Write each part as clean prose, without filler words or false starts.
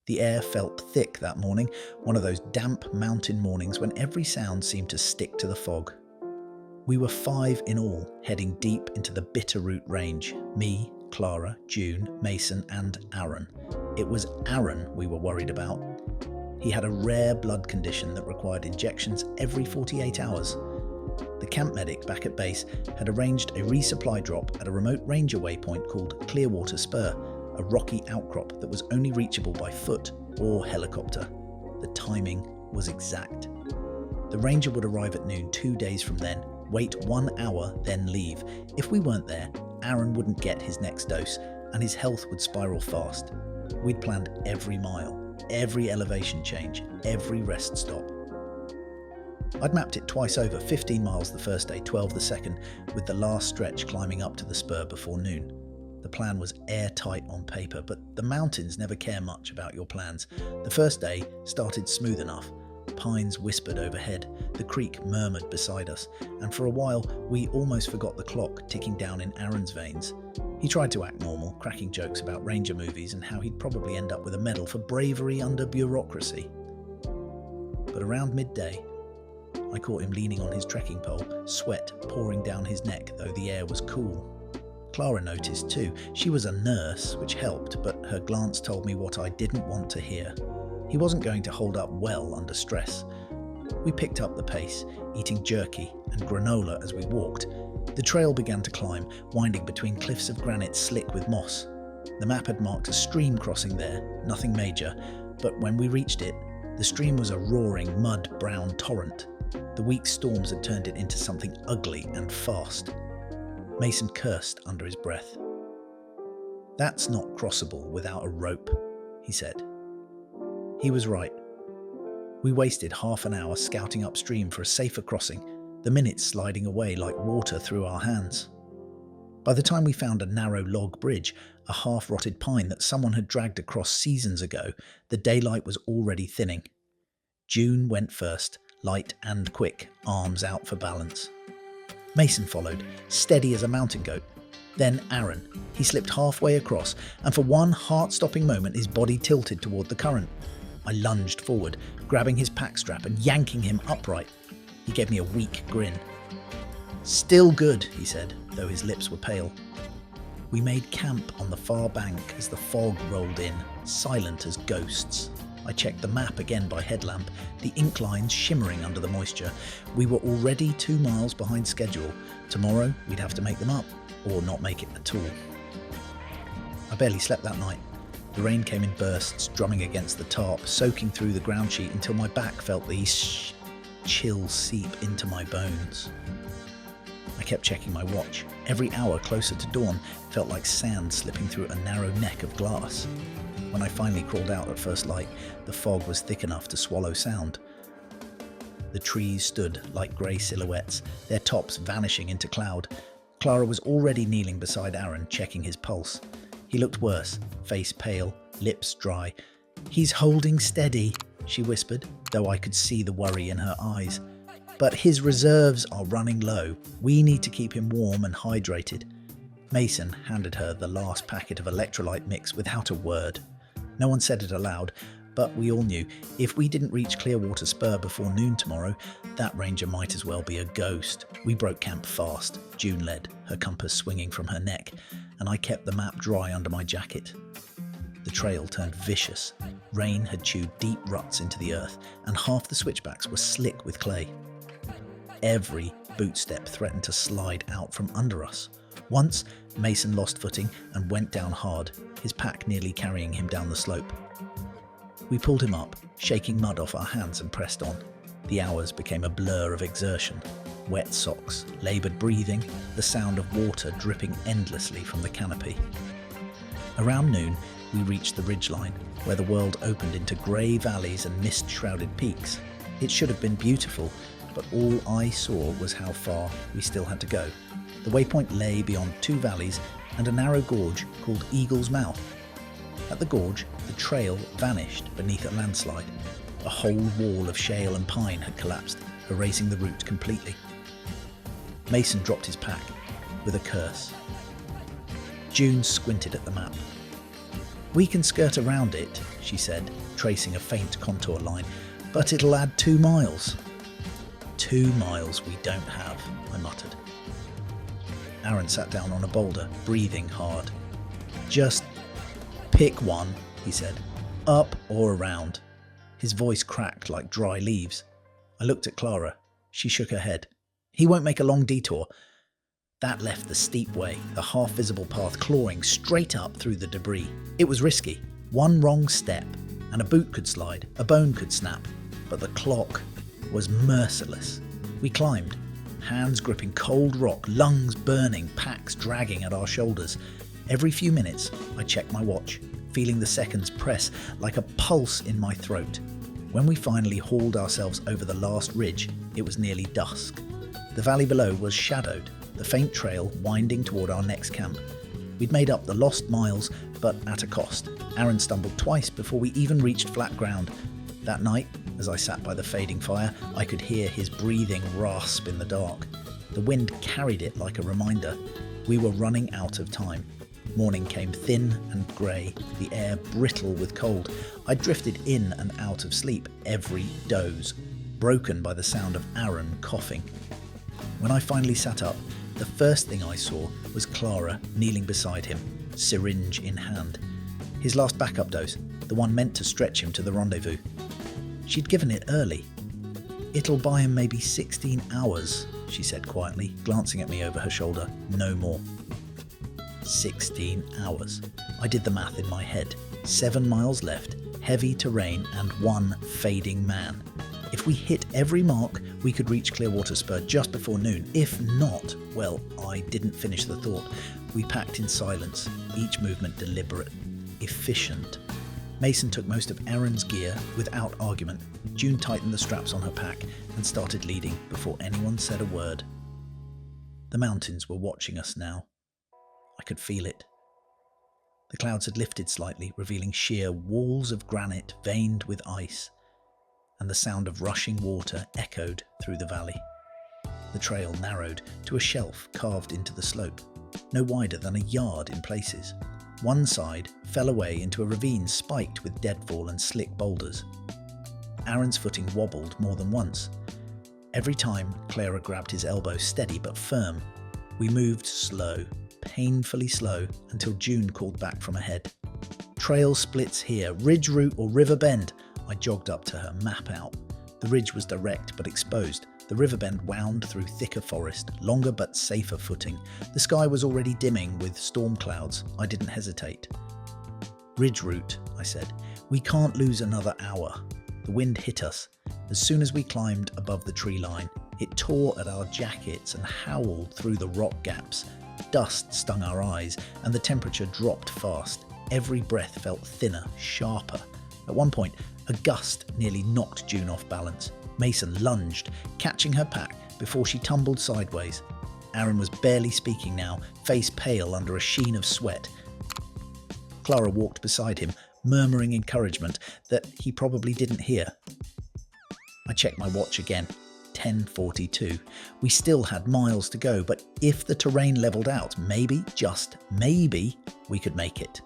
The air felt thick that morning, one of those damp mountain mornings when every sound seemed to stick to the fog. We were 5 in all, heading deep into the Bitterroot Range. Me, Clara, June, Mason and Aaron. It was Aaron we were worried about. He had a rare blood condition that required injections every 48 hours. The camp medic back at base had arranged a resupply drop at a remote ranger waypoint called Clearwater Spur, a rocky outcrop that was only reachable by foot or helicopter. The timing was exact. The ranger would arrive at noon 2 days from then, wait 1 hour, then leave. If we weren't there, Aaron wouldn't get his next dose, and his health would spiral fast. We'd planned every mile, every elevation change, every rest stop. I'd mapped it twice over, 15 miles the first day, 12 the second, with the last stretch climbing up to the spur before noon. The plan was airtight on paper, but the mountains never care much about your plans. The first day started smooth enough. Pines whispered overhead, the creek murmured beside us, and for a while we almost forgot the clock ticking down in Aaron's veins. He tried to act normal, cracking jokes about ranger movies and how he'd probably end up with a medal for bravery under bureaucracy. But around midday, I caught him leaning on his trekking pole, sweat pouring down his neck though the air was cool. Clara noticed too. She was a nurse, which helped, but her glance told me what I didn't want to hear. He wasn't going to hold up well under stress. We picked up the pace, eating jerky and granola as we walked. The trail began to climb, winding between cliffs of granite slick with moss. The map had marked a stream crossing there, nothing major, but when we reached it, the stream was a roaring mud-brown torrent. The weak storms had turned it into something ugly and fast. Mason cursed under his breath. "That's not crossable without a rope," he said. He was right. We wasted half an hour scouting upstream for a safer crossing, the minutes sliding away like water through our hands. By the time we found a narrow log bridge, a half-rotted pine that someone had dragged across seasons ago, the daylight was already thinning. June went first, light and quick, arms out for balance. Mason followed, steady as a mountain goat. Then Aaron. He slipped halfway across, and for one heart-stopping moment his body tilted toward the current. I lunged forward, grabbing his pack strap and yanking him upright. He gave me a weak grin. "Still good," he said, though his lips were pale. We made camp on the far bank as the fog rolled in, silent as ghosts. I checked the map again by headlamp, the ink lines shimmering under the moisture. We were already 2 miles behind schedule. Tomorrow we'd have to make them up, or not make it at all. I barely slept that night. The rain came in bursts, drumming against the tarp, soaking through the ground sheet until my back felt the chill seep into my bones. I kept checking my watch. Every hour closer to dawn felt like sand slipping through a narrow neck of glass. When I finally crawled out at first light, the fog was thick enough to swallow sound. The trees stood like grey silhouettes, their tops vanishing into cloud. Clara was already kneeling beside Aaron, checking his pulse. He looked worse, face pale, lips dry. "He's holding steady," she whispered, though I could see the worry in her eyes. "But his reserves are running low. We need to keep him warm and hydrated." Mason handed her the last packet of electrolyte mix without a word. No one said it aloud, but we all knew if we didn't reach Clearwater Spur before noon tomorrow, that ranger might as well be a ghost. We broke camp fast. June led, her compass swinging from her neck, and I kept the map dry under my jacket. The trail turned vicious. Rain had chewed deep ruts into the earth, and half the switchbacks were slick with clay. Every boot step threatened to slide out from under us. Once, Mason lost footing and went down hard, his pack nearly carrying him down the slope. We pulled him up, shaking mud off our hands and pressed on. The hours became a blur of exertion. Wet socks, laboured breathing, the sound of water dripping endlessly from the canopy. Around noon, we reached the ridgeline, where the world opened into grey valleys and mist-shrouded peaks. It should have been beautiful, but all I saw was how far we still had to go. The waypoint lay beyond 2 valleys and a narrow gorge called Eagle's Mouth. At the gorge, the trail vanished beneath a landslide. A whole wall of shale and pine had collapsed, erasing the route completely. Mason dropped his pack with a curse. June squinted at the map. We can skirt around it, she said, tracing a faint contour line, but it'll add 2 miles. 2 miles we don't have, I muttered. Aaron sat down on a boulder, breathing hard. Just pick one, he said. Up or around. His voice cracked like dry leaves. I looked at Clara. She shook her head. He won't make a long detour. That left the steep way, the half-visible path clawing straight up through the debris. It was risky. One wrong step, and a boot could slide, a bone could snap. But the clock was merciless. We climbed, hands gripping cold rock, lungs burning, packs dragging at our shoulders. Every few minutes, I checked my watch, feeling the seconds press like a pulse in my throat. When we finally hauled ourselves over the last ridge, it was nearly dusk. The valley below was shadowed, the faint trail winding toward our next camp. We'd made up the lost miles, but at a cost. Aaron stumbled twice before we even reached flat ground. That night, as I sat by the fading fire, I could hear his breathing rasp in the dark. The wind carried it like a reminder. We were running out of time. Morning came thin and grey, the air brittle with cold. I drifted in and out of sleep, every doze, broken by the sound of Aaron coughing. When I finally sat up, the first thing I saw was Clara kneeling beside him, syringe in hand. His last backup dose, the one meant to stretch him to the rendezvous. She'd given it early. It'll buy him maybe 16 hours, she said quietly, glancing at me over her shoulder. No more. 16 hours. I did the math in my head. 7 miles left, heavy terrain and one fading man. If we hit every mark, we could reach Clearwater Spur just before noon. If not, well, I didn't finish the thought. We packed in silence, each movement deliberate, efficient. Mason took most of Aaron's gear without argument. June tightened the straps on her pack and started leading before anyone said a word. The mountains were watching us now. I could feel it. The clouds had lifted slightly, revealing sheer walls of granite veined with ice, and the sound of rushing water echoed through the valley. The trail narrowed to a shelf carved into the slope, no wider than a yard in places. One side fell away into a ravine spiked with deadfall and slick boulders. Aaron's footing wobbled more than once. Every time, Clara grabbed his elbow, steady but firm. We moved slow, painfully slow, until June called back from ahead. Trail splits here, ridge route or river bend. I jogged up to her, map out. The ridge was direct but exposed. The river bend wound through thicker forest, longer but safer footing. The sky was already dimming with storm clouds. I didn't hesitate. Ridge route, I said. We can't lose another hour. The wind hit us. As soon as we climbed above the tree line, it tore at our jackets and howled through the rock gaps. Dust stung our eyes and the temperature dropped fast. Every breath felt thinner, sharper. At one point, a gust nearly knocked June off balance. Mason lunged, catching her pack before she tumbled sideways. Aaron was barely speaking now, face pale under a sheen of sweat. Clara walked beside him, murmuring encouragement that he probably didn't hear. I checked my watch again. 10:42. We still had miles to go, but if the terrain leveled out, maybe, just maybe, we could make it.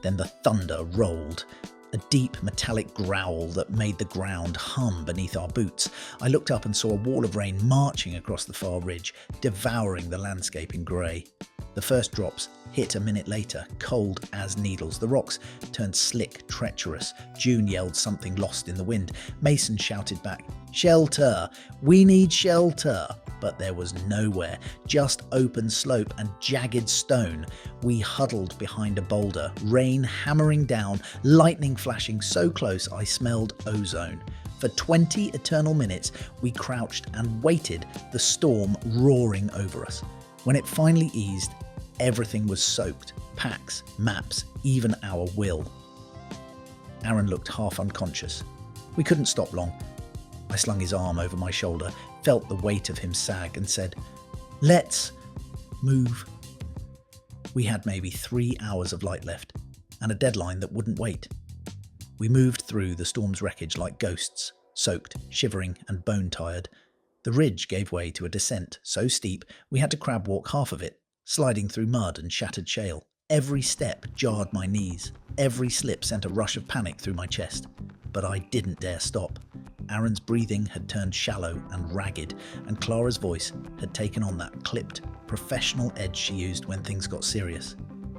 Then the thunder rolled, a deep metallic growl that made the ground hum beneath our boots. I looked up and saw a wall of rain marching across the far ridge, devouring the landscape in grey. The first drops hit a minute later, cold as needles. The rocks turned slick, treacherous. June yelled something lost in the wind. Mason shouted back, "Shelter! We need shelter!" But there was nowhere, just open slope and jagged stone. We huddled behind a boulder, rain hammering down, lightning flashing so close I smelled ozone. For 20 eternal minutes, we crouched and waited, the storm roaring over us. When it finally eased, everything was soaked, packs, maps, even our will. Aaron looked half unconscious. We couldn't stop long. I slung his arm over my shoulder, felt the weight of him sag and said, "Let's move." We had maybe 3 hours of light left, and a deadline that wouldn't wait. We moved through the storm's wreckage like ghosts, soaked, shivering and bone-tired. The ridge gave way to a descent so steep we had to crab walk half of it, sliding through mud and shattered shale. Every step jarred my knees. Every slip sent a rush of panic through my chest. But I didn't dare stop. Aaron's breathing had turned shallow and ragged, and Clara's voice had taken on that clipped, professional edge she used when things got serious.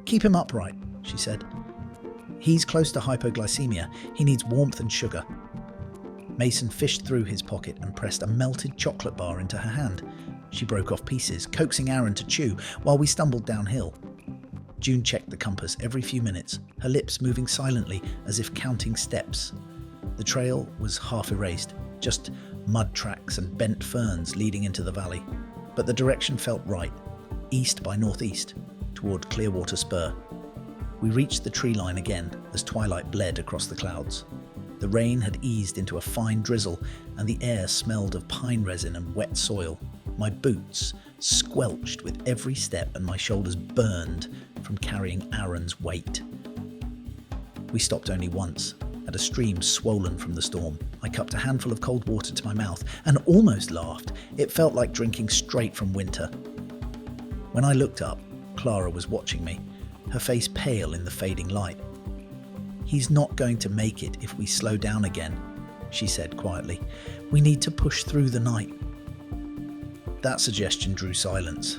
"Keep him upright," she said. "He's close to hypoglycemia. He needs warmth and sugar." Mason fished through his pocket and pressed a melted chocolate bar into her hand. She broke off pieces, coaxing Aaron to chew while we stumbled downhill. June checked the compass every few minutes, her lips moving silently as if counting steps. The trail was half erased, just mud tracks and bent ferns leading into the valley. But the direction felt right, east by northeast, toward Clearwater Spur. We reached the tree line again as twilight bled across the clouds. The rain had eased into a fine drizzle, and the air smelled of pine resin and wet soil. My boots squelched with every step, and my shoulders burned from carrying Aaron's weight. We stopped only once, at a stream swollen from the storm. I cupped a handful of cold water to my mouth and almost laughed. It felt like drinking straight from winter. When I looked up, Clara was watching me, her face pale in the fading light. "He's not going to make it if we slow down again," she said quietly. "We need to push through the night." That suggestion drew silence.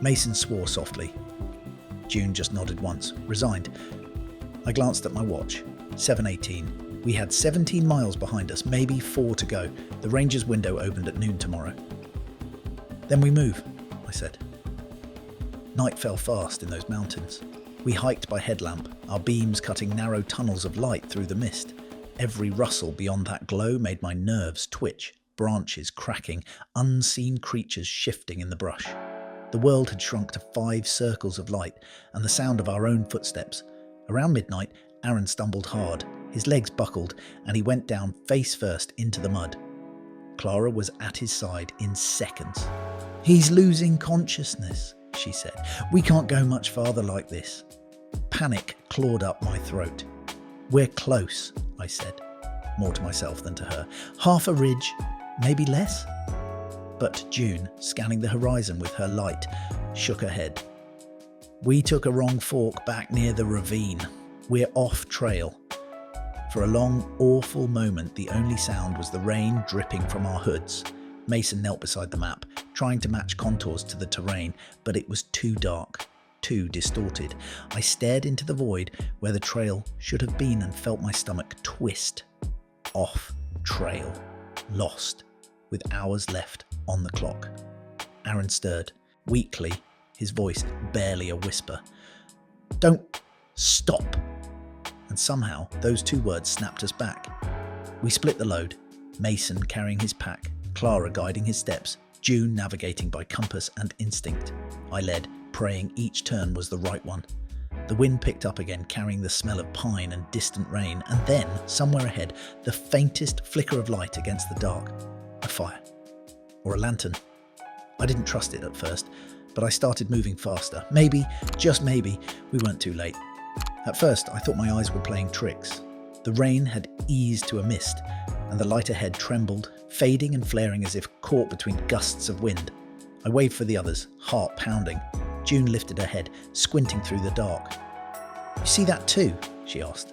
Mason swore softly. June just nodded once, resigned. I glanced at my watch. 7:18. We had 17 miles behind us, maybe 4 to go. The ranger's window opened at noon tomorrow. "Then we move," I said. Night fell fast in those mountains. We hiked by headlamp, our beams cutting narrow tunnels of light through the mist. Every rustle beyond that glow made my nerves twitch, branches cracking, unseen creatures shifting in the brush. The world had shrunk to 5 circles of light, and the sound of our own footsteps. Around midnight, Aaron stumbled hard, his legs buckled, and he went down face first into the mud. Clara was at his side in seconds. "He's losing consciousness," she said. "We can't go much farther like this." Panic clawed up my throat. "We're close," I said, more to myself than to her. "Half a ridge, maybe less." But June, scanning the horizon with her light, shook her head. "We took a wrong fork back near the ravine. We're off trail." For a long, awful moment, the only sound was the rain dripping from our hoods. Mason knelt beside the map, trying to match contours to the terrain, but it was too dark, too distorted. I stared into the void where the trail should have been and felt my stomach twist. Off trail. Lost, with hours left on the clock. Aaron stirred, weakly, his voice barely a whisper. "Don't stop." And somehow those 2 words snapped us back. We split the load, Mason carrying his pack, Clara guiding his steps, June navigating by compass and instinct. I led, praying each turn was the right one. The wind picked up again, carrying the smell of pine and distant rain, and then, somewhere ahead, the faintest flicker of light against the dark. A fire. Or a lantern. I didn't trust it at first, but I started moving faster. Maybe, just maybe, we weren't too late. At first, I thought my eyes were playing tricks. The rain had eased to a mist, and the light ahead trembled, fading and flaring as if caught between gusts of wind. I waved for the others, heart pounding. June lifted her head, squinting through the dark. "You see that too?" she asked.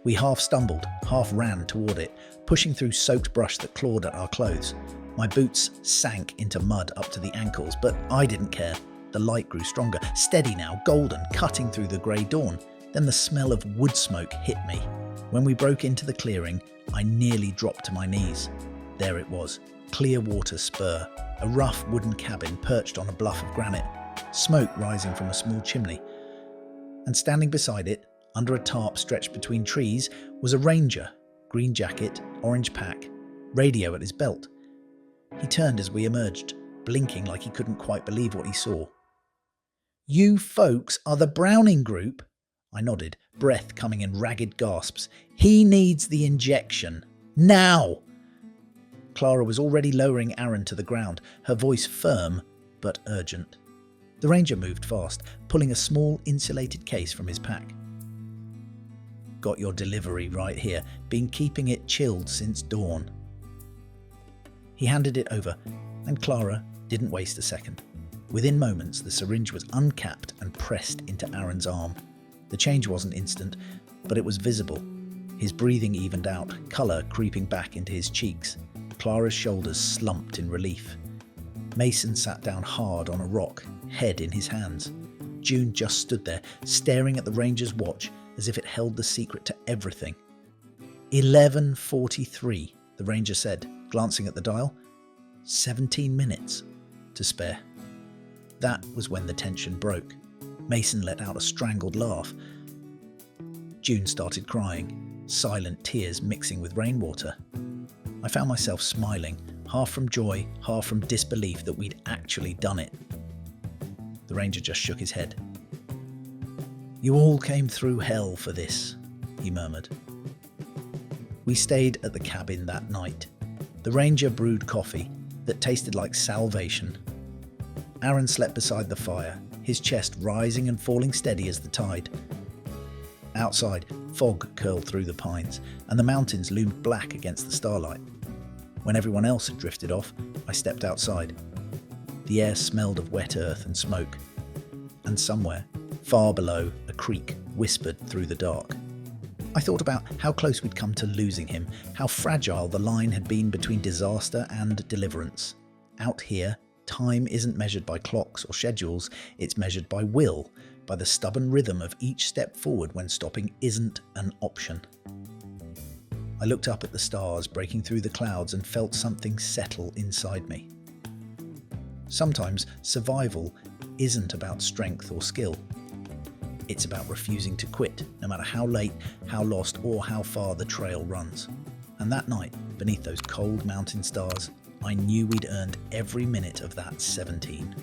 We half stumbled, half ran toward it, pushing through soaked brush that clawed at our clothes. My boots sank into mud up to the ankles, but I didn't care. The light grew stronger, steady now, golden, cutting through the grey dawn. Then the smell of wood smoke hit me. When we broke into the clearing, I nearly dropped to my knees. There it was, Clearwater Spur, a rough wooden cabin perched on a bluff of granite, smoke rising from a small chimney. And standing beside it, under a tarp stretched between trees, was a ranger, green jacket, orange pack, radio at his belt. He turned as we emerged, blinking like he couldn't quite believe what he saw. "You folks are the Browning group?" I nodded, breath coming in ragged gasps. "He needs the injection. Now!" Clara was already lowering Aaron to the ground, her voice firm but urgent. The ranger moved fast, pulling a small insulated case from his pack. "Got your delivery right here. Been keeping it chilled since dawn." He handed it over, and Clara didn't waste a second. Within moments, the syringe was uncapped and pressed into Aaron's arm. The change wasn't instant, but it was visible. His breathing evened out, colour creeping back into his cheeks. Clara's shoulders slumped in relief. Mason sat down hard on a rock, head in his hands. June just stood there, staring at the Ranger's watch as if it held the secret to everything. 11:43, the Ranger said, glancing at the dial. 17 minutes to spare. That was when the tension broke. Mason let out a strangled laugh. June started crying, silent tears mixing with rainwater. I found myself smiling, half from joy, half from disbelief that we'd actually done it. The Ranger just shook his head. "You all came through hell for this," he murmured. We stayed at the cabin that night. The Ranger brewed coffee that tasted like salvation. Aaron slept beside the fire, his chest rising and falling steady as the tide. Outside, fog curled through the pines, and the mountains loomed black against the starlight. When everyone else had drifted off, I stepped outside. The air smelled of wet earth and smoke, and somewhere, far below, a creak whispered through the dark. I thought about how close we'd come to losing him, how fragile the line had been between disaster and deliverance. Out here, time isn't measured by clocks or schedules, it's measured by will, by the stubborn rhythm of each step forward when stopping isn't an option. I looked up at the stars breaking through the clouds and felt something settle inside me. Sometimes survival isn't about strength or skill. It's about refusing to quit, no matter how late, how lost, or how far the trail runs. And that night, beneath those cold mountain stars, I knew we'd earned every minute of that 17.